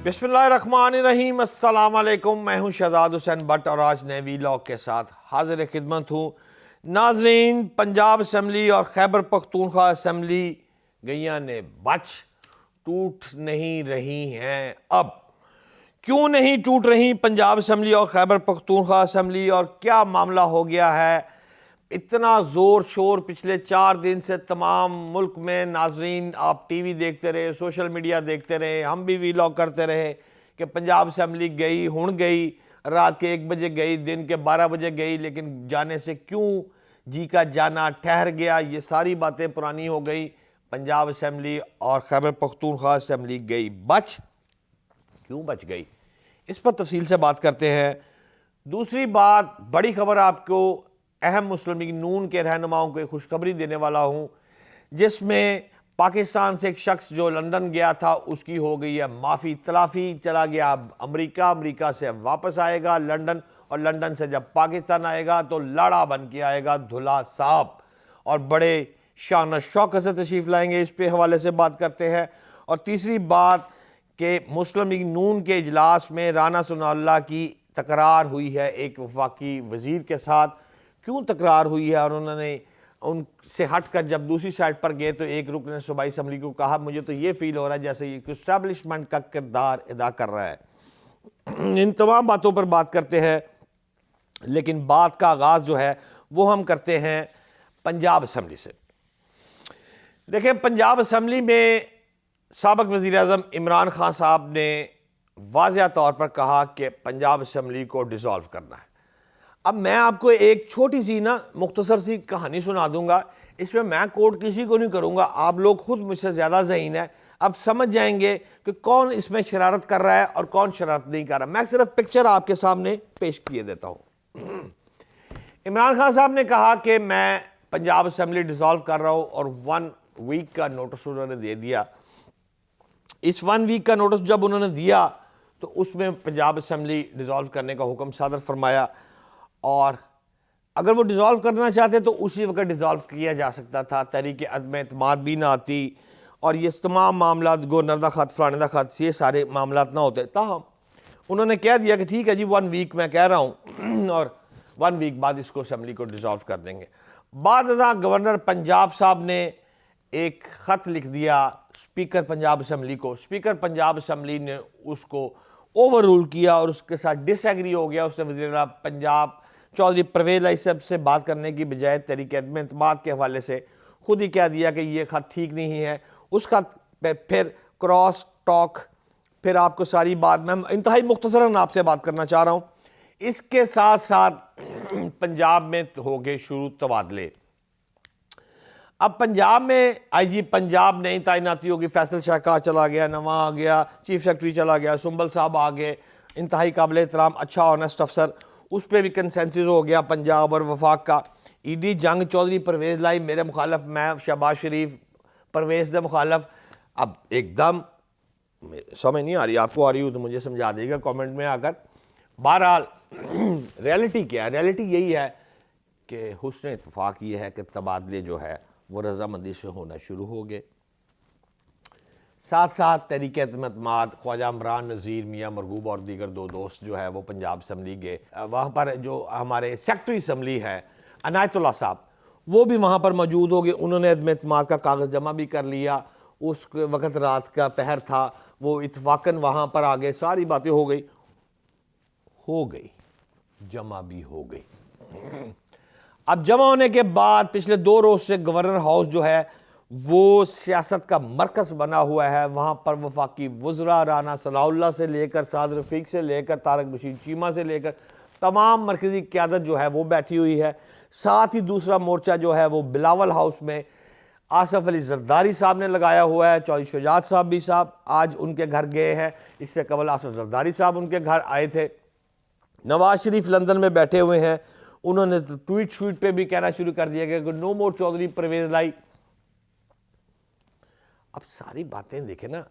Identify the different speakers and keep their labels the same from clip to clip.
Speaker 1: बिस्मिल्लाहिर्रहमानिर्रहीम, अस्सलाम वालेकुम। मैं हूं शहजाद हुसैन भट्ट और आज नए वीलॉग के साथ हाजिर खिदमत हूं। नाजरीन, पंजाब असम्बली और खैबर पख्तूनख्वा असम्बली गैया ने बच टूट नहीं रही हैं। अब क्यों नहीं टूट रही पंजाब असम्बली और खैबर पख्तूनख्वा असम्बली, और क्या मामला हो गया है? इतना ज़ोर शोर पिछले 4 दिन से तमाम मुल्क में। नाजरीन, आप टीवी देखते रहे, सोशल मीडिया देखते रहे, हम भी वीलॉग करते रहे कि पंजाब असम्बली गई, हुण गई, रात के 1 बजे गई, दिन के 12 बजे गई, लेकिन जाने से क्यों जी का जाना ठहर गया? ये सारी बातें पुरानी हो गई। पंजाब असम्बली और खैबर पख्तूनख्वा असम्बली गई बच। क्यों बच गई, इस पर तफसील से बात करते हैं। दूसरी बात, बड़ी खबर आपको अहम मुस्लिम लीग नून के रहनुमाओं को खुशखबरी देने वाला हूं, जिसमें पाकिस्तान से एक शख्स जो लंदन गया था उसकी हो गई है माफ़ी तलाफ़ी, चला गया अमेरिका, अमेरिका से वापस आएगा लंदन, और लंदन से जब पाकिस्तान आएगा तो लाड़ा बन के आएगा धुला साहब, और बड़े शान शौकत से तशरीफ़ लाएंगे। इस पे हवाले से बात करते हैं। और तीसरी बात कि मुस्लिम लीग नून के इजलास में राना सनाउल्लाह की तकरार हुई है एक वफाकी वज़ीर के साथ। क्यों तकरार हुई है? और उन्होंने उनसे हट कर जब दूसरी साइड पर गए तो एक रुकन सूबाई असम्बली को कहा, मुझे तो ये फील हो रहा है जैसे ये इस्टेब्लिशमेंट का किरदार अदा कर रहा है। इन तमाम बातों पर बात करते हैं, लेकिन बात का आगाज़ जो है वो हम करते हैं पंजाब असम्बली से। देखिए, पंजाब असम्बली में साबिक़ वज़ीर-ए-आज़म इमरान खान साहब ने वाज़ेह तौर पर कहा कि पंजाब असम्बली को डिसॉल्व करना है। अब मैं आपको एक छोटी सी मुख्तसर सी कहानी सुना दूंगा। इसमें मैं कोट किसी को नहीं करूंगा, आप लोग खुद मुझसे ज़्यादा ज़हीन है, अब समझ जाएंगे कि कौन इसमें शरारत कर रहा है और कौन शरारत नहीं कर रहा। मैं सिर्फ पिक्चर आपके सामने पेश किए देता हूँ। इमरान खान साहब ने कहा कि मैं पंजाब असम्बली डिसॉल्व कर रहा हूँ, और 1 वीक का नोटिस उन्होंने दे दिया। इस 1 वीक का नोटिस जब उन्होंने दिया तो उसमें पंजाब असम्बली डिसॉल्व करने का हुक्म सादर फरमाया, और अगर वो डिसॉल्व करना चाहते तो उसी वक्त डिसॉल्व किया जा सकता था, तहरीक अदम एतमाद भी ना आती, और ये तमाम मामला गवर्नर का खत, फलाने का खत, ये सारे मामला ना होते। ताहम उन्होंने कह दिया कि ठीक है जी, 1 वीक मैं कह रहा हूँ, और 1 वीक बाद इसको असम्बली को डिसॉल्व कर देंगे। बाद गवर्नर पंजाब साहब ने एक ख़त लिख दिया स्पीकर पंजाब असम्बली को। स्पीकर पंजाब असम्बली ने उसको ओवर रूल किया और उसके साथ डिसएग्री हो गया। उसने वज़ीर पंजाब चौधरी परवेज़ इलाही साहब से बात करने की बजाय तहरीक अदम एतमाद के हवाले से खुद ही कह दिया कि ये ख़त ठीक नहीं है। उस ख़त पे फिर क्रॉस टॉक, फिर आपको सारी बात मैं इंतहाई मुख्तसरन आपसे बात करना चाह रहा हूँ। इसके साथ साथ पंजाब में हो गए शुरू तबादले। अब पंजाब में IG पंजाब नई तैनाती होगी, फैसल शाहकार चला गया, नवा आ गया, चीफ सेक्रेटरी चला गया, सुंबल साहब आ गए, इंतहाई काबिल एहतराम अच्छा ऑनेस्ट अफसर। उस पर भी कंसेंसस हो गया पंजाब और वफाक का। ED जंग चौधरी परवेज़ इलाही मेरे मुखालफ, मैं शहबाज शरीफ परवेज़ दे मुखालफ। अब एकदम समझ नहीं आ रही, आपको आ रही हो तो मुझे समझा देगा कमेंट में आकर। बहरहाल रियलिटी क्या है? रियलिटी यही है कि हुस्न इत्तफाक ये है कि तबादले जो है वो रजामंदी से होना शुरू हो गए। साथ साथ तहरीक एतमाद, ख्वाजा इमरान नज़ीर, मियाँ मरगूब और दीगर 2 दोस्त जो है वो पंजाब असम्बली गए। वहाँ पर जो हमारे सेक्रेटरी असम्बली है अनायतुल्लाह साहब, वो भी वहाँ पर मौजूद हो गए। उन्होंने अदम एतमाद का कागज़ जमा भी कर लिया। उस वक़्त रात का पहर था, वो इत्तफाकन वहाँ पर आ गए। सारी बातें हो गई, जमा भी हो गई। अब जमा होने के बाद पिछले 2 रोज से गवर्नर हाउस जो है वो सियासत का मरकज़ बना हुआ है। वहाँ पर वफाकी वज़रा राना सनाउल्लाह से लेकर साद रफ़ीक से लेकर तारक बशीर चीमा से लेकर तमाम मरकज़ी क़यादत जो है वो बैठी हुई है। साथ ही दूसरा मोर्चा जो है वो बिलावल हाउस में आसफ़ अली ज़रदारी साहब ने लगाया हुआ है। चौधरी शुजात साहब भी साहब आज उनके घर गए हैं। इससे कबल आसफ़ ज़रदारी साहब उनके घर आए थे। नवाज शरीफ लंदन में बैठे हुए हैं। उन्होंने तो ट्वीट पे भी कहना शुरू कर दिया कि नो मोर चौधरी परवेज़ इलाही। अब सारी बातें देखें ना,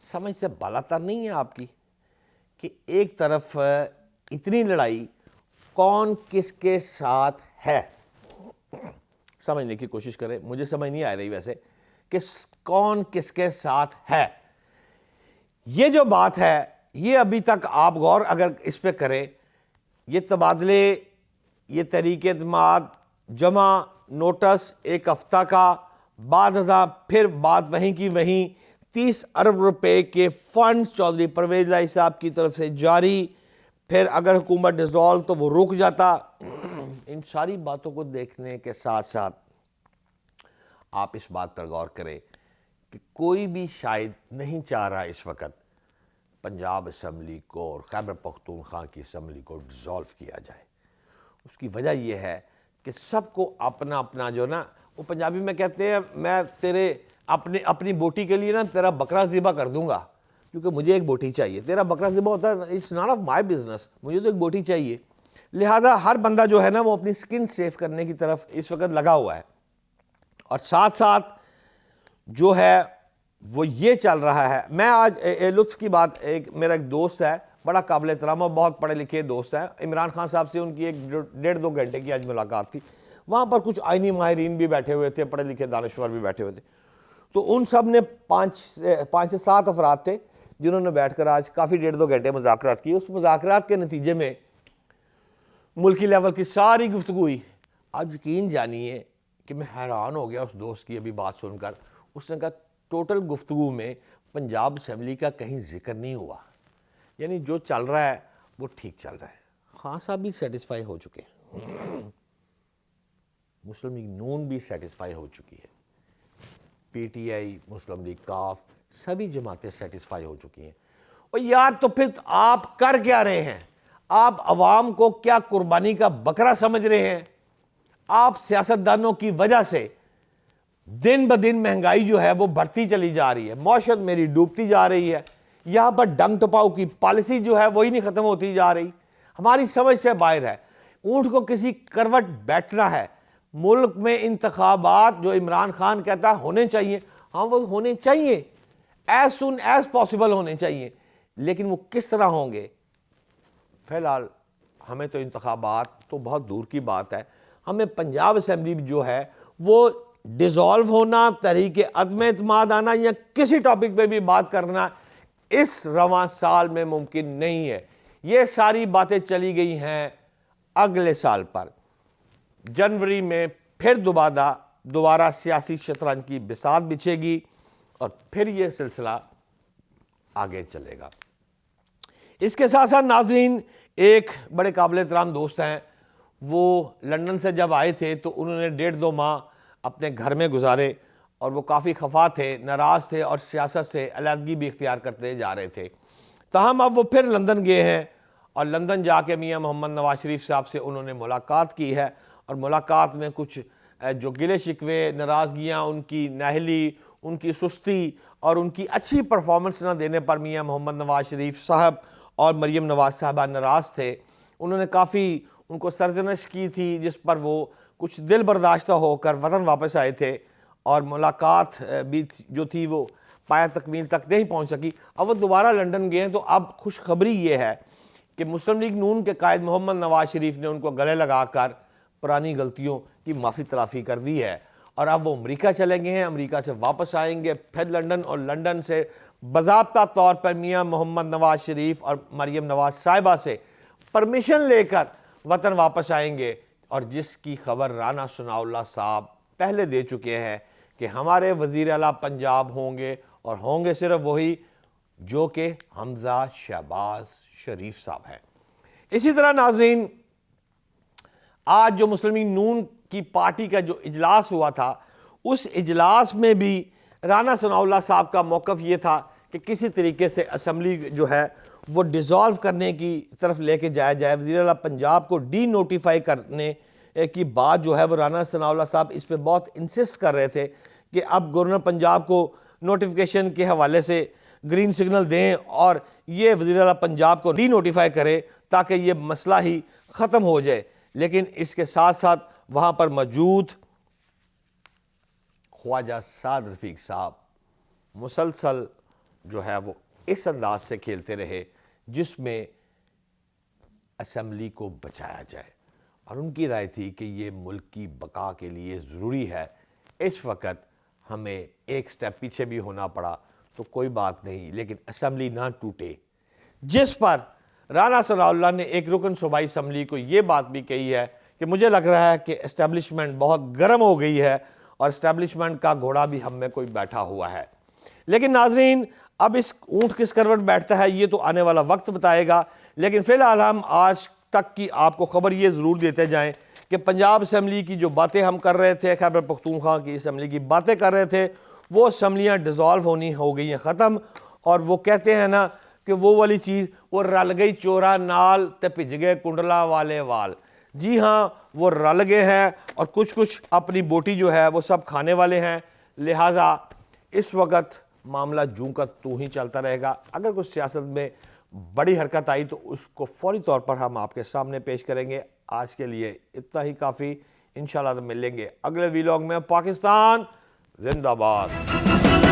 Speaker 1: समझ से बालातर नहीं है आपकी कि एक तरफ इतनी लड़ाई कौन किसके साथ है। समझने की कोशिश करें, मुझे समझ नहीं आ रही वैसे कि कौन किसके साथ है। ये जो बात है ये अभी तक आप गौर अगर इस पे करें, ये तबादले, ये तहरीक एतमाद, जमा नोटिस एक हफ्ता का, बाद अज़ा फिर बात वहीं की वहीं, 30 अरब रुपए के फंड्स चौधरी परवेज लाई साहब की तरफ से जारी, फिर अगर हुकूमत डिसॉल्व तो वो रुक जाता। इन सारी बातों को देखने के साथ साथ आप इस बात पर गौर करें कि कोई भी शायद नहीं चाह रहा इस वक्त पंजाब असम्बली को और खैबर पख्तूनख्वा की असम्बली को डिसॉल्व किया जाए। उसकी वजह यह है कि सबको अपना अपना जो ना, वो पंजाबी में कहते हैं, मैं तेरे अपनी बोटी के लिए ना तेरा बकरा ज़िबा कर दूंगा, क्योंकि मुझे एक बोटी चाहिए। तेरा बकरा ज़िबा होता है, it's not of my business, मुझे तो एक बोटी चाहिए। लिहाजा हर बंदा जो है ना वो अपनी स्किन सेव करने की तरफ इस वक्त लगा हुआ है, और साथ साथ जो है वो ये चल रहा है। मैं आज लुत्फ़ की बात, एक मेरा एक दोस्त है, बड़ा काबिल एहतराम और बहुत पढ़े लिखे दोस्त है, इमरान खान साहब से उनकी एक 1.5-2 घंटे की आज मुलाकात थी। वहाँ पर कुछ आइनी माहिरीन भी बैठे हुए थे, पढ़े लिखे दानश्वर भी बैठे हुए थे। तो उन सब ने 5 से 7 अफराद थे जिन्होंने बैठकर आज काफ़ी 1.5-2 घंटे मुज़ाकरात की। उस मुज़ाकरात के नतीजे में मुल्की लेवल की सारी गुफ्तगू हुई। आप यकीन जानिए कि मैं हैरान हो गया उस दोस्त की अभी बात सुनकर। उसने कहा टोटल गुफ्तगू में पंजाब असम्बली का कहीं जिक्र नहीं हुआ, यानी जो चल रहा है वो ठीक चल रहा है। खान साहब भी सेटिस्फाई हो चुके हैं, मुस्लिम लीग नून भी सेटिस्फाई हो चुकी है, पीटीआई, मुस्लिम लीग काफ, सभी जमातें सेटिस्फाई हो चुकी हैं। और यार तो फिर आप कर क्या रहे हैं? आप अवाम को क्या कुर्बानी का बकरा समझ रहे हैं? आप सियासतदानों की वजह से दिन ब दिन महंगाई जो है वो बढ़ती चली जा रही है, मौशत मेरी डूबती जा रही है। यहाँ पर डंग टपाऊ की पॉलिसी जो है वही नहीं ख़त्म होती जा रही, हमारी समझ से बाहर है। ऊँट को किसी करवट बैठना है। मुल्क में इंतखाबात जो इमरान खान कहता है होने चाहिए, हाँ वो होने चाहिए, एज सुन एज पॉसिबल होने चाहिए, लेकिन वो किस तरह होंगे? फ़िलहाल हमें तो इंतखाबात तो बहुत दूर की बात है, हमें पंजाब असम्बली जो है वो डिसॉल्व होना, तहरीक अदम एतमाद आना या किसी टॉपिक पे भी बात करना इस रवां साल में मुमकिन नहीं है। ये सारी बातें चली गई हैं अगले साल पर। जनवरी में फिर दोबारा सियासी शतरंज की बिसात बिछेगी और फिर ये सिलसिला आगे चलेगा। इसके साथ साथ नाज़रीन, एक बड़े काबिल एहतराम दोस्त हैं, वो लंदन से जब आए थे तो उन्होंने 1.5-2 माह अपने घर में गुजारे और वो काफ़ी खफा थे, नाराज़ थे और सियासत से अलहदगी भी इख्तियार करते जा रहे थे। ताहम अब वो फिर लंदन गए हैं और लंदन जाके मियाँ मोहम्मद नवाज शरीफ साहब से उन्होंने मुलाकात की है, और मुलाकात में कुछ जो गिले शिकवे, नाराज़गियाँ, उनकी नाहली, उनकी सुस्ती और उनकी अच्छी परफॉर्मेंस न देने पर मियाँ मोहम्मद नवाज शरीफ साहब और मरीम नवाज साहबा नाराज़ थे। उन्होंने काफ़ी उनको सरजनश की थी, जिस पर वो कुछ दिल बर्दाश्ता होकर वतन वापस आए थे, और मुलाकात भी जो थी वो पाया तकमील तक नहीं पहुंच सकी। अब वो दोबारा लंदन गए हैं, तो अब खुशखबरी ये है कि मुस्लिम लीग नून के कायद मोहम्मद नवाज शरीफ ने उनको गले लगाकर पुरानी गलतियों की माफ़ी तलाफ़ी कर दी है, और अब वो अमेरिका चले गए हैं, अमेरिका से वापस आएंगे फिर लंदन, और लंदन से बाज़ाब्ता तौर पर मियाँ मोहम्मद नवाज शरीफ और मरीम नवाज साहिबा से परमिशन लेकर वतन वापस आएंगे। और जिसकी खबर राना सनाउल्लाह साहब पहले दे चुके हैं कि हमारे वज़ीर आला पंजाब होंगे, और होंगे सिर्फ वही जो कि हमज़ा शहबाज शरीफ साहब हैं। इसी तरह नाज़रीन, आज जो मुस्लिम लीग नून की पार्टी का जो इजलास हुआ था, उस इजलास में भी राना सनाउल्लाह साहब का मौक़िफ़ ये था कि किसी तरीके से असम्बली जो है वो डिसॉल्व करने की तरफ लेके जाया जाए। वज़ीर आला पंजाब को डी नोटिफाई करने की बात जो है वो राना सनाउल्लाह साहब इस पर बहुत इंसिस्ट कर रहे थे कि अब गवर्नर पंजाब को नोटिफिकेशन के हवाले से ग्रीन सिग्नल दें और ये वज़ीर आला पंजाब को डी नोटिफाई करे ताकि ये मसला ही ख़त्म हो जाए। लेकिन इसके साथ साथ वहाँ पर मौजूद ख्वाजा साद रफ़ीक साहब मुसलसल जो है वो इस अंदाज से खेलते रहे जिसमें असम्बली को बचाया जाए, और उनकी राय थी कि ये मुल्क की बका के लिए ज़रूरी है। इस वक्त हमें एक स्टेप पीछे भी होना पड़ा तो कोई बात नहीं, लेकिन असम्बली ना टूटे। जिस पर राना सनाउल्लाह ने एक रुकन सूबाई असम्बली को ये बात भी कही है कि मुझे लग रहा है कि इस्टेब्लिशमेंट बहुत गर्म हो गई है और इस्टेब्लिशमेंट का घोड़ा भी हम में कोई बैठा हुआ है। लेकिन नाजरीन, अब इस ऊँट किस करवट बैठता है ये तो आने वाला वक्त बताएगा। लेकिन फ़िलहाल हम आज तक की आपको ख़बर ये ज़रूर देते जाएं कि पंजाब असम्बली की जो बातें हम कर रहे थे, खैबर पख्तूनख्वा की असम्बली की बातें कर रहे थे, वो असम्बलियाँ डिज़ोल्व होनी हो गई हैं ख़त्म। और वो कहते हैं ना कि वो वाली चीज़, वो रल गई चोरा नाल ते भिज गए कुंडला वाले वाल। जी हाँ, वो रल गए हैं और कुछ कुछ अपनी बोटी जो है वो सब खाने वाले हैं। लिहाजा इस वक्त मामला जूं का तू ही चलता रहेगा। अगर कुछ सियासत में बड़ी हरकत आई तो उसको फौरी तौर पर हम आपके सामने पेश करेंगे। आज के लिए इतना ही काफ़ी। इंशाल्लाह मिलेंगे अगले वीलॉग में। पाकिस्तान जिंदाबाद।